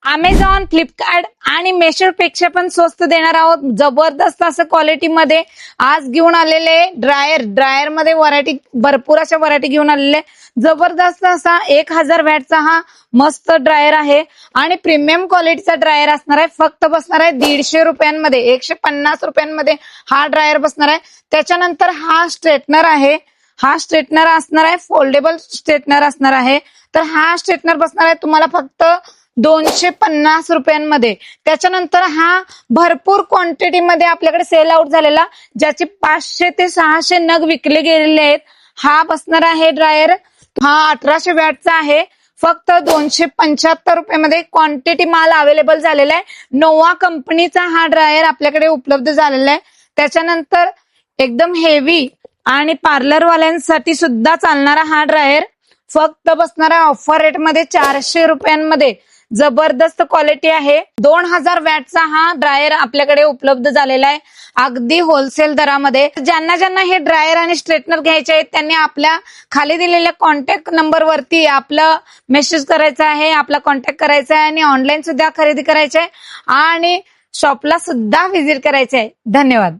Amazon, Flipkart आणि मेशो पेक्षा पण स्वस्त देणार आहोत. जबरदस्त असं क्वालिटीमध्ये आज घेऊन आलेले ड्रायर मध्ये व्हरायटी, भरपूर अशा व्हरायटी घेऊन आलेले. जबरदस्त असा 1000 वॅटचा हा मस्त ड्रायर आहे आणि प्रीमियम क्वालिटीचा ड्रायर असणार आहे. फक्त बसणार आहे 150 रुपयांमध्ये, 150 रुपयांमध्ये हा ड्रायर बसणार आहे. त्याच्यानंतर हा स्ट्रेटनर आहे. हा स्ट्रेटनर असणार आहे, फोल्डेबल स्ट्रेटनर असणार आहे. तर हा स्ट्रेटनर बसणार आहे तुम्हाला फक्त 250 रुपयांमध्ये. त्याच्यानंतर हा भरपूर क्वांटिटीमध्ये आपल्याकडे सेल आउट झालेला, ज्याचे 500 ते 600 नग विकले गेलेले आहेत. हा बसणार आहे ड्रायर. हा 1800 वॅटचा आहे. फक्त 275 रुपयामध्ये क्वांटिटी माल अवेलेबल झालेला आहे. नोवा कंपनीचा हा ड्रायर आपल्याकडे उपलब्ध झालेला आहे. त्याच्यानंतर एकदम हेवी आणि पार्लरवाल्यांसाठी सुद्धा चालणारा हा ड्रायर फक्त बसणारा ऑफर रेट मध्ये 400 रुपयांमध्ये. जबरदस्त क्वालिटी आहे. 2000 वॅटचा हा ड्रायर आपल्याकडे उपलब्ध झालेला आहे, अगदी होलसेल दरामध्ये. ज्यांना ज्यांना हे ड्रायर आणि स्ट्रेटनर घ्यायचे आहेत त्यांनी आपल्या खाली दिलेल्या कॉन्टॅक्ट नंबरवरती आपलं मेसेज करायचा आहे, आपला कॉन्टॅक्ट करायचा आहे आणि ऑनलाईन सुद्धा खरेदी करायची आहे आणि शॉपला सुद्धा व्हिजिट करायचे आहे. धन्यवाद.